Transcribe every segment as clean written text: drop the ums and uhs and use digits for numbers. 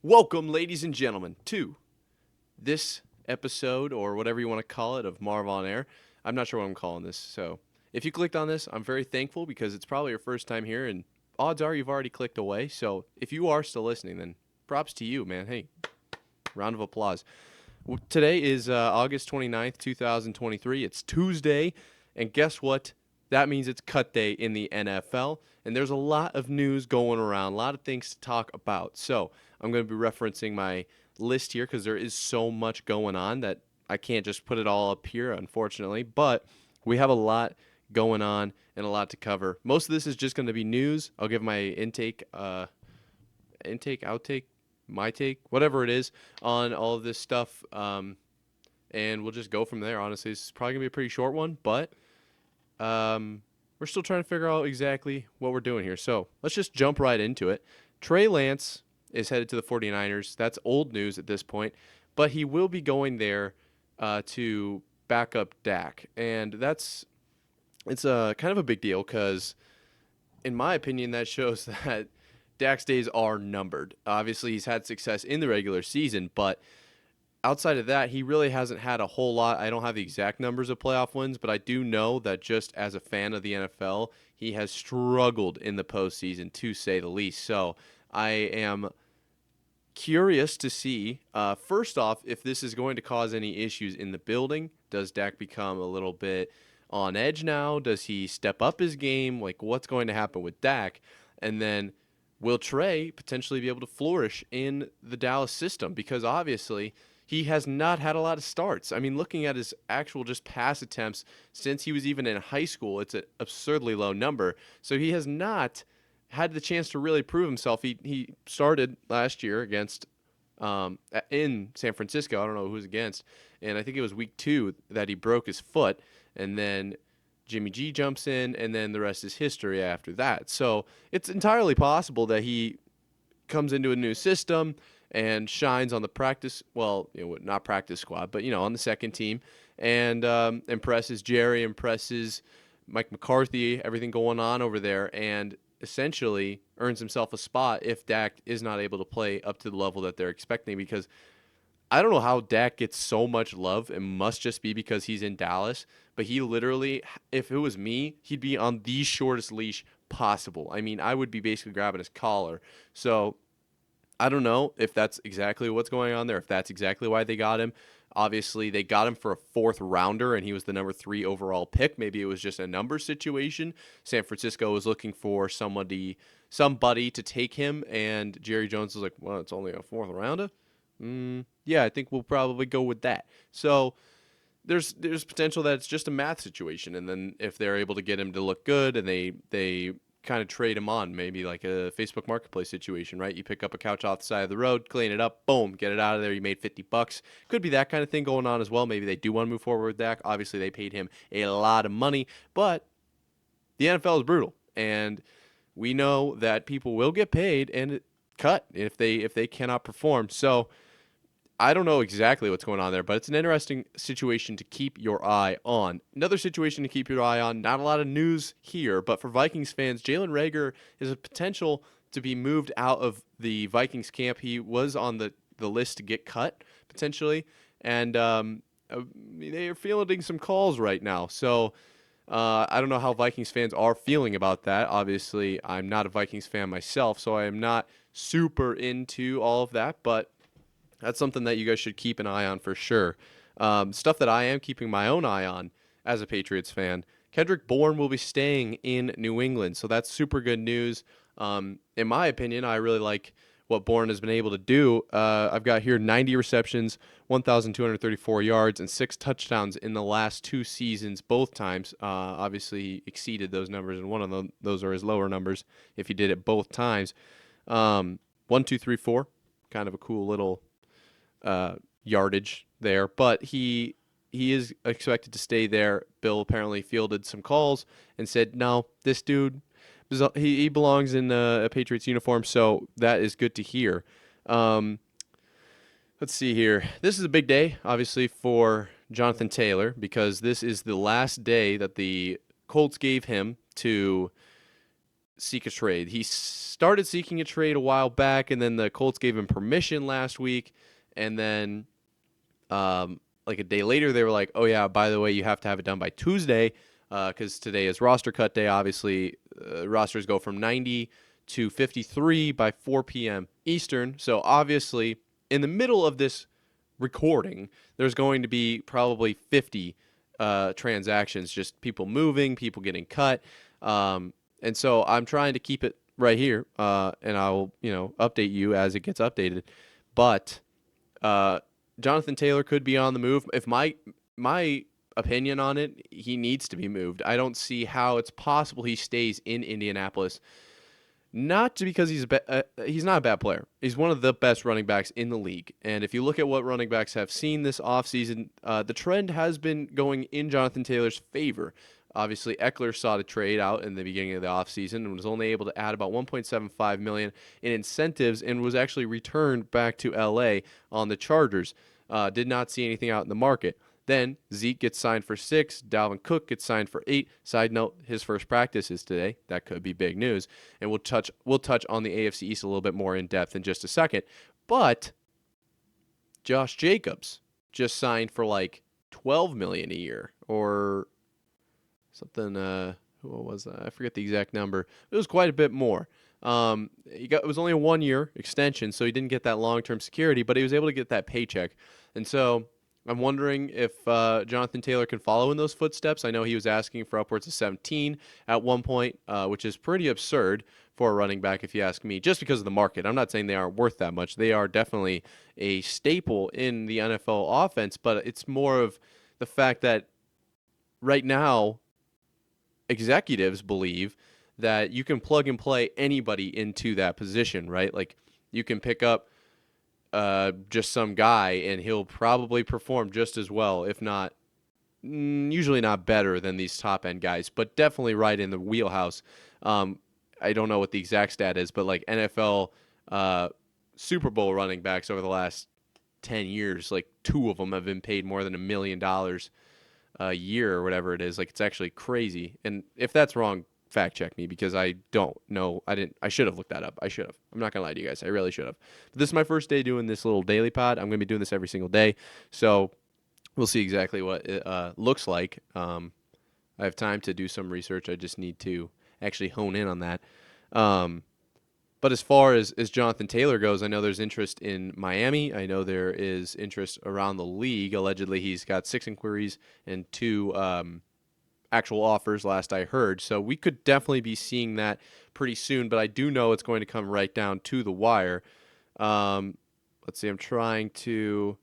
Welcome, ladies and gentlemen, to this episode, or whatever you want to call it, of Marv on Air. I'm not sure what I'm calling this, so if you clicked on this, I'm very thankful because it's probably your first time here, and odds are you've already clicked away. So if you are still listening, then props to you, man. Hey, round of applause. Today is August 29th, 2023. It's Tuesday, and guess what? That means it's cut day in the NFL, and there's a lot of news going around, a lot of things to talk about. So I'm going to be referencing my list here because there is so much going on that I can't just put it all up here, unfortunately. But we have a lot going on and a lot to cover. Most of this is just going to be news. I'll give my intake, outtake, my take, whatever it is, on all of this stuff, and we'll just go from there. Honestly, this is probably going to be a pretty short one, but we're still trying to figure out exactly what we're doing here. So let's just jump right into it. Trey Lance is headed to the 49ers. That's old news at this point, but he will be going there to back up Dak. And it's a kind of a big deal because, in my opinion, that shows that Dak's days are numbered. Obviously, he's had success in the regular season, but outside of that, he really hasn't had a whole lot. I don't have the exact numbers of playoff wins, but I do know that just as a fan of the NFL, he has struggled in the postseason, to say the least. So I am curious to see, first off, if this is going to cause any issues in the building. Does Dak become a little bit on edge now? Does he step up his game? Like, what's going to happen with Dak? And then will Trey potentially be able to flourish in the Dallas system? Because obviously he has not had a lot of starts. I mean, looking at his actual just pass attempts since he was even in high school, it's an absurdly low number. So he has not had the chance to really prove himself. He started last year against in San Francisco. I don't know who was against, and I think it was week 2 that he broke his foot, and then Jimmy G jumps in, and then the rest is history after that. So it's entirely possible that he comes into a new system and shines on the not practice squad, but, on the second team, and impresses Jerry, impresses Mike McCarthy, everything going on over there, and essentially earns himself a spot if Dak is not able to play up to the level that they're expecting. Because I don't know how Dak gets so much love. It must just be because he's in Dallas. But he literally, if it was me, he'd be on the shortest leash possible. I mean, I would be basically grabbing his collar. So I don't know if that's exactly what's going on there, if that's exactly why they got him. Obviously, they got him for a 4th rounder, and he was the number 3 overall pick. Maybe it was just a number situation. San Francisco was looking for somebody to take him, and Jerry Jones was like, well, it's only a 4th rounder? Yeah, I think we'll probably go with that. So there's potential that it's just a math situation, and then if they're able to get him to look good and they kind of trade him on, maybe like a Facebook Marketplace situation, right? You pick up a couch off the side of the road, clean it up, boom, get it out of there. You made $50. Could be that kind of thing going on as well. Maybe they do want to move forward with Dak. Obviously, they paid him a lot of money, but the NFL is brutal, and we know that people will get paid and cut if they cannot perform. So I don't know exactly what's going on there, but it's an interesting situation to keep your eye on. Another situation to keep your eye on, not a lot of news here, but for Vikings fans, Jalen Reagor is a potential to be moved out of the Vikings camp. He was on the list to get cut, potentially, and they are fielding some calls right now. So I don't know how Vikings fans are feeling about that. Obviously, I'm not a Vikings fan myself, so I am not super into all of that, but that's something that you guys should keep an eye on for sure. Stuff that I am keeping my own eye on as a Patriots fan. Kendrick Bourne will be staying in New England, so that's super good news. In my opinion, I really like what Bourne has been able to do. I've got here 90 receptions, 1,234 yards, and 6 touchdowns in the last 2 seasons, both times. Obviously, he exceeded those numbers, and one of those are his lower numbers if he did it both times. 1, 2, 3, 4, kind of a cool little yardage there, but he is expected to stay there. Bill apparently fielded some calls and said, no, this dude, he belongs in a Patriots uniform, so that is good to hear. Let's see here. This is a big day, obviously, for Jonathan Taylor, because this is the last day that the Colts gave him to seek a trade. He started seeking a trade a while back, and then the Colts gave him permission last week, and then like a day later, they were like, "Oh yeah, by the way, you have to have it done by Tuesday, because today is roster cut day. Obviously, rosters go from 90 to 53 by 4 p.m. Eastern. So obviously, in the middle of this recording, there's going to be probably 50 transactions, just people moving, people getting cut, and so I'm trying to keep it right here, and I will, update you as it gets updated, but." Jonathan Taylor could be on the move. If my opinion on it, he needs to be moved. I don't see how it's possible he stays in Indianapolis. Not because he's not a bad player. He's one of the best running backs in the league. And if you look at what running backs have seen this offseason, the trend has been going in Jonathan Taylor's favor. Obviously, Eckler sought a trade out in the beginning of the offseason and was only able to add about $1.75 million in incentives and was actually returned back to LA on the Chargers. Did not see anything out in the market. Then Zeke gets signed for 6. Dalvin Cook gets signed for 8. Side note: his first practice is today. That could be big news. And we'll touch on the AFC East a little bit more in depth in just a second. But Josh Jacobs just signed for like $12 million a year or something. What was that? I forget the exact number. It was quite a bit more. It was only a 1-year extension, so he didn't get that long-term security, but he was able to get that paycheck. And so I'm wondering if Jonathan Taylor can follow in those footsteps. I know he was asking for upwards of 17 at one point, which is pretty absurd for a running back, if you ask me, just because of the market. I'm not saying they aren't worth that much. They are definitely a staple in the NFL offense, but it's more of the fact that right now, executives believe that you can plug and play anybody into that position, right? Like you can pick up just some guy and he'll probably perform just as well, if not, usually not better than these top end guys, but definitely right in the wheelhouse. I don't know what the exact stat is, but like NFL Super Bowl running backs over the last 10 years, like 2 of them have been paid more than $1 million a year or whatever it is. Like, it's actually crazy. And if that's wrong, fact check me, because I don't know. I should have looked that up. I should have. I'm not gonna lie to you guys. I really should have. But this is my first day doing this little daily pod. I'm gonna be doing this every single day, so we'll see exactly what it looks like. I have time to do some research. I just need to actually hone in on that. But as far as Jonathan Taylor goes, I know there's interest in Miami. I know there is interest around the league. Allegedly, he's got 6 inquiries and 2 actual offers, last I heard. So we could definitely be seeing that pretty soon, but I do know it's going to come right down to the wire. Let's see. I'm trying to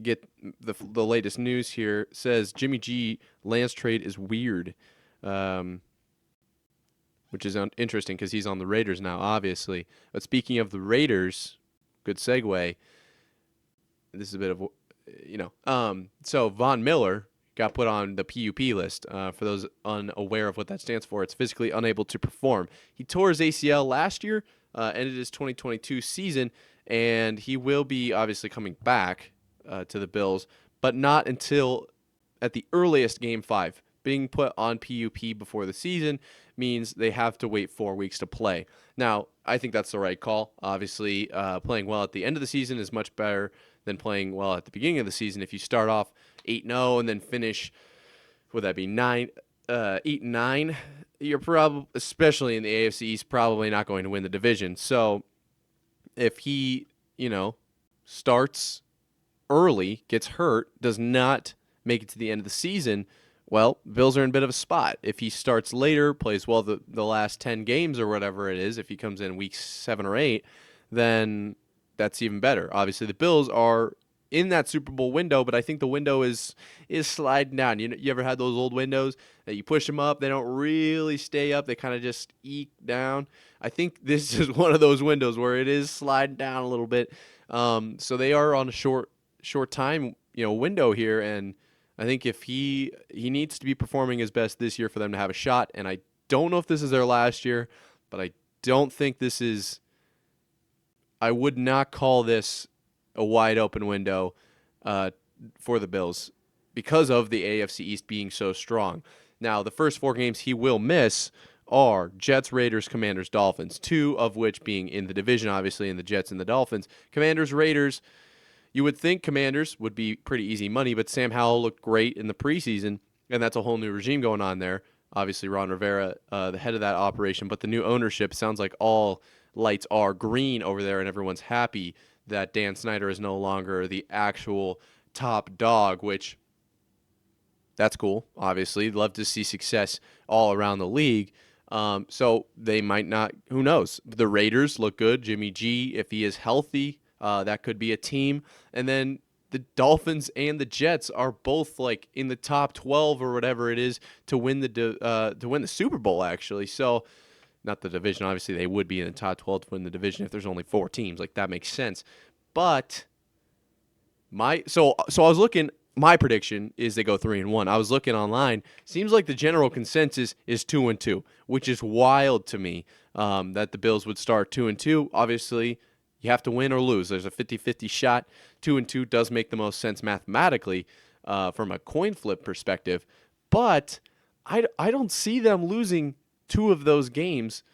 get the latest news here. It says Jimmy G Lance trade is weird. Which is interesting because he's on the Raiders now, obviously. But speaking of the Raiders, good segue. This is a bit of, so Von Miller got put on the PUP list. For those unaware of what that stands for, it's physically unable to perform. He tore his ACL last year, ended his 2022 season, and he will be obviously coming back to the Bills, but not until at the earliest Game 5. Being put on PUP before the season means they have to wait 4 weeks to play. Now, I think that's the right call. Obviously, playing well at the end of the season is much better than playing well at the beginning of the season. If you start off 8-0 and then finish, would that be 8-9? You're probably, especially in the AFC East, probably not going to win the division. So if he, starts early, gets hurt, does not make it to the end of the season, well, Bills are in a bit of a spot. If he starts later, plays well the last 10 games or whatever it is, if he comes in week 7 or 8, then that's even better. Obviously, the Bills are in that Super Bowl window, but I think the window is sliding down. You ever had those old windows that you push them up, they don't really stay up, they kind of just eke down? I think this is one of those windows where it is sliding down a little bit. So they are on a short time, window here, and I think if he needs to be performing his best this year for them to have a shot, and I don't know if this is their last year, but I don't think this is – I would not call this a wide open window for the Bills because of the AFC East being so strong. Now, the first 4 games he will miss are Jets, Raiders, Commanders, Dolphins, 2 of which being in the division, obviously, in the Jets and the Dolphins. Commanders, Raiders, you would think Commanders would be pretty easy money, but Sam Howell looked great in the preseason, and that's a whole new regime going on there. Obviously, Ron Rivera, the head of that operation, but the new ownership sounds like all lights are green over there, and everyone's happy that Dan Snyder is no longer the actual top dog, which that's cool, obviously. Love to see success all around the league. So they might not, who knows? The Raiders look good. Jimmy G, if he is healthy, that could be a team. And then the Dolphins and the Jets are both like in the top 12 or whatever it is to win the Super Bowl, actually. So not the division. Obviously, they would be in the top 12 to win the division if there's only 4 teams. Like, that makes sense. But so I was looking. My prediction is they go 3-1. I was looking online. Seems like the general consensus is 2-2, which is wild to me. That the Bills would start 2-2. Obviously, you have to win or lose. There's a 50-50 shot. 2-2 does make the most sense mathematically from a coin flip perspective. But I don't see them losing 2 of those games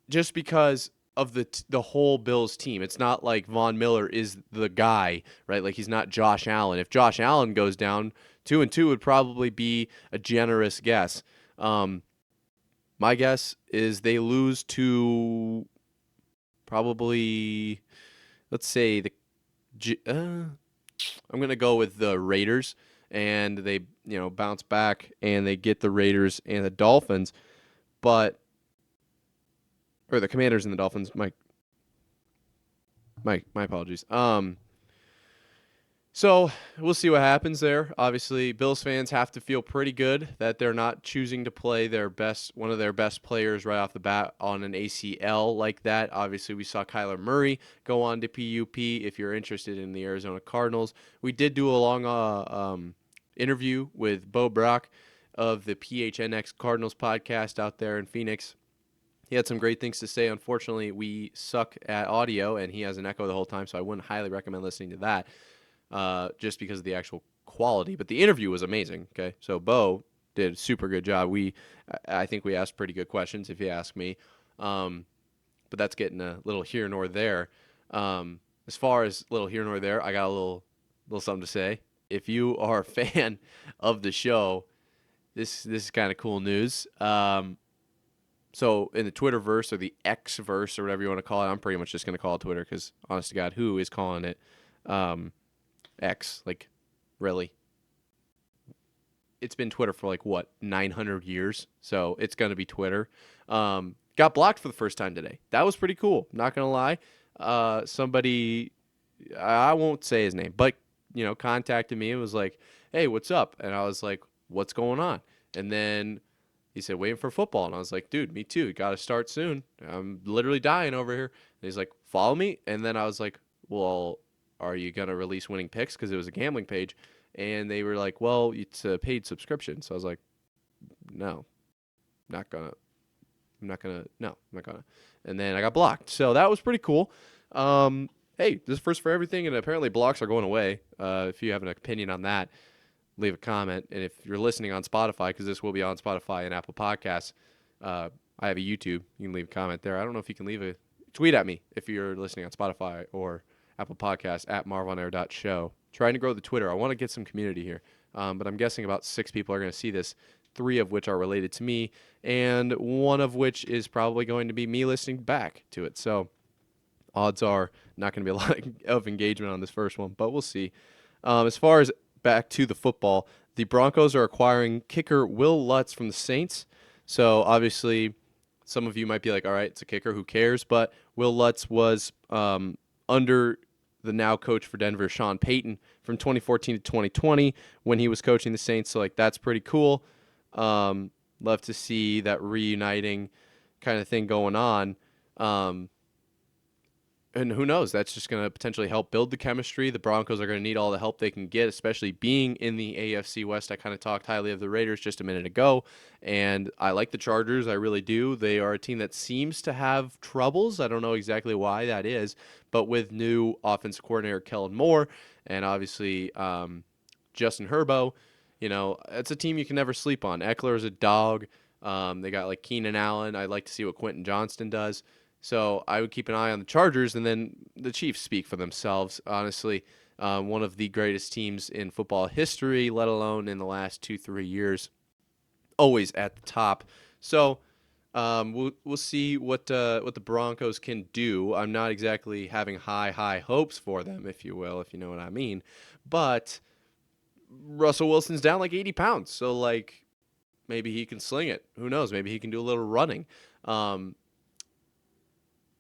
just because of the whole Bills team. It's not like Von Miller is the guy, right? Like, he's not Josh Allen. If Josh Allen goes down, 2-2 would probably be a generous guess. My guess is they lose to probably, let's say I'm going to go with the Raiders, and they bounce back and they get the Raiders and the Dolphins, or the Commanders and the Dolphins. My apologies. So we'll see what happens there. Obviously, Bills fans have to feel pretty good that they're not choosing to play one of their best players right off the bat on an ACL like that. Obviously, we saw Kyler Murray go on to PUP. If you're interested in the Arizona Cardinals, we did do a long interview with Bo Brock of the PHNX Cardinals podcast out there in Phoenix. He had some great things to say. Unfortunately, we suck at audio, and he has an echo the whole time, so I wouldn't highly recommend listening to that just because of the actual quality. But the interview was amazing, okay? So Bo did a super good job. I think we asked pretty good questions, if you ask me. But that's getting a little here nor there. As far as little here nor there, I got a little something to say. If you are a fan of the show, this is kind of cool news. So in the Twitterverse or the X-verse or whatever you want to call it, I'm pretty much just going to call it Twitter because, honest to God, who is calling it X? Like, really? It's been Twitter for, 900 years? So it's going to be Twitter. Got blocked for the first time today. That was pretty cool. Not going to lie. Somebody, I won't say his name, but, contacted me and was like, hey, what's up? And I was like, what's going on? And then he said, waiting for football. And I was like, dude, me too. Got to start soon. I'm literally dying over here. And he's like, follow me. And then I was like, well, are you going to release winning picks? Because it was a gambling page. And they were like, well, it's a paid subscription. So I was like, no, not going to. And then I got blocked. So that was pretty cool. Hey, this is first for everything. And apparently blocks are going away. If you have an opinion on that, leave a comment. And if you're listening on Spotify, because this will be on Spotify and Apple Podcasts, I have a YouTube. You can leave a comment there. I don't know if you can leave a tweet at me if you're listening on Spotify or Apple Podcasts at marvonair.show. Trying to grow the Twitter. I want to get some community here. But I'm guessing about 6 people are going to see this, 3 of which are related to me, and 1 of which is probably going to be me listening back to it. So odds are not going to be a lot of engagement on this first one, but we'll see. As far as back to the football, the Broncos are acquiring kicker Will Lutz from the Saints. So obviously, some of you might be like, all right, it's a kicker, who cares? But Will Lutz was under the now coach for Denver, Sean Payton, from 2014 to 2020 when he was coaching the Saints. So, that's pretty cool. Love to see that reuniting kind of thing going on. And who knows? That's just going to potentially help build the chemistry. The Broncos are going to need all the help they can get, especially being in the AFC West. I kind of talked highly of the Raiders just a minute ago, and I like the Chargers. I really do. They are a team that seems to have troubles. I don't know exactly why that is, but with new offensive coordinator Kellen Moore and obviously Justin Herbo, it's a team you can never sleep on. Eckler is a dog. They got like Keenan Allen. I'd like to see what Quentin Johnston does. So I would keep an eye on the Chargers, and then the Chiefs speak for themselves. Honestly, one of the greatest teams in football history, let alone in the last 2-3 years, always at the top. So we'll see what the Broncos can do. I'm not exactly having high hopes for them, if you will, if you know what I mean. But Russell Wilson's down like 80 pounds, so like maybe he can sling it. Who knows? Maybe he can do a little running.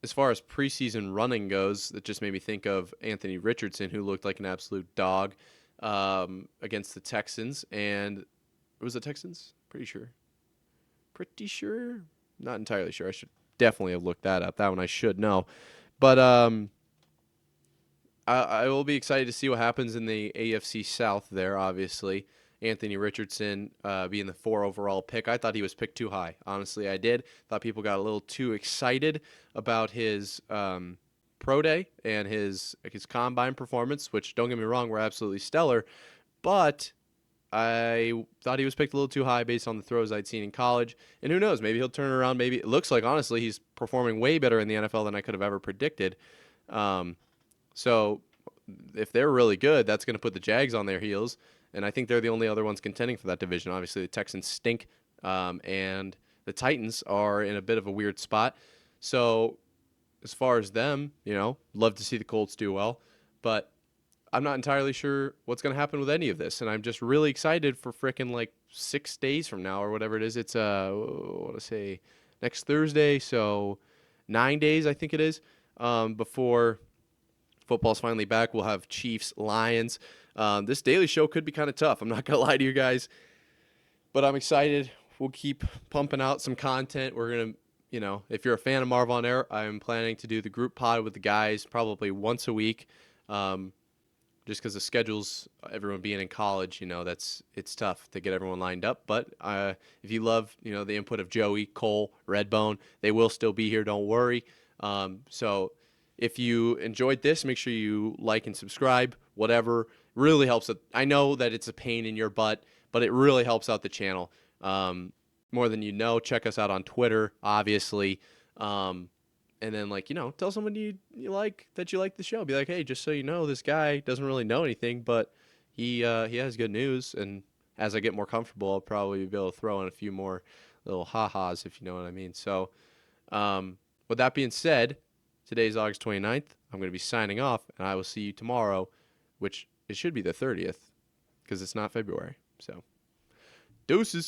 As far as preseason running goes, that just made me think of Anthony Richardson, who looked like an absolute dog against the Texans. And it was the Texans? Pretty sure. Not entirely sure. I should definitely have looked that up. That one I should know. But I will be excited to see what happens in the AFC South there, obviously. Anthony Richardson being the 4 overall pick. I thought he was picked too high. Honestly, I did. Thought people got a little too excited about his pro day and his combine performance, which, don't get me wrong, were absolutely stellar. But I thought he was picked a little too high based on the throws I'd seen in college. And who knows? Maybe he'll turn around. Maybe it looks like, honestly, he's performing way better in the NFL than I could have ever predicted. So if they're really good, that's going to put the Jags on their heels. And I think they're the only other ones contending for that division. Obviously, the Texans stink, and the Titans are in a bit of a weird spot. So as far as them, love to see the Colts do well. But I'm not entirely sure what's going to happen with any of this. And I'm just really excited for frickin' like 6 days from now or whatever it is. It's, next Thursday. So 9 days, I think it is, before football's finally back. We'll have Chiefs, Lions. This daily show could be kind of tough. I'm not going to lie to you guys. But I'm excited. We'll keep pumping out some content. We're going to, if you're a fan of Marv on Air, I'm planning to do the group pod with the guys probably once a week. Just because the schedules, everyone being in college, it's tough to get everyone lined up. But if you love, the input of Joey, Cole, Redbone, they will still be here. Don't worry. So if you enjoyed this, make sure you like and subscribe, whatever. Really helps. I know that it's a pain in your butt, but it really helps out the channel. More than you know. Check us out on Twitter, obviously. And then, tell someone you like that you like the show. Be like, hey, just so you know, this guy doesn't really know anything, but he has good news. And as I get more comfortable, I'll probably be able to throw in a few more little ha-has, if you know what I mean. So with that being said, today's August 29th. I'm going to be signing off, and I will see you tomorrow, which it should be the 30th because it's not February. So, deuces.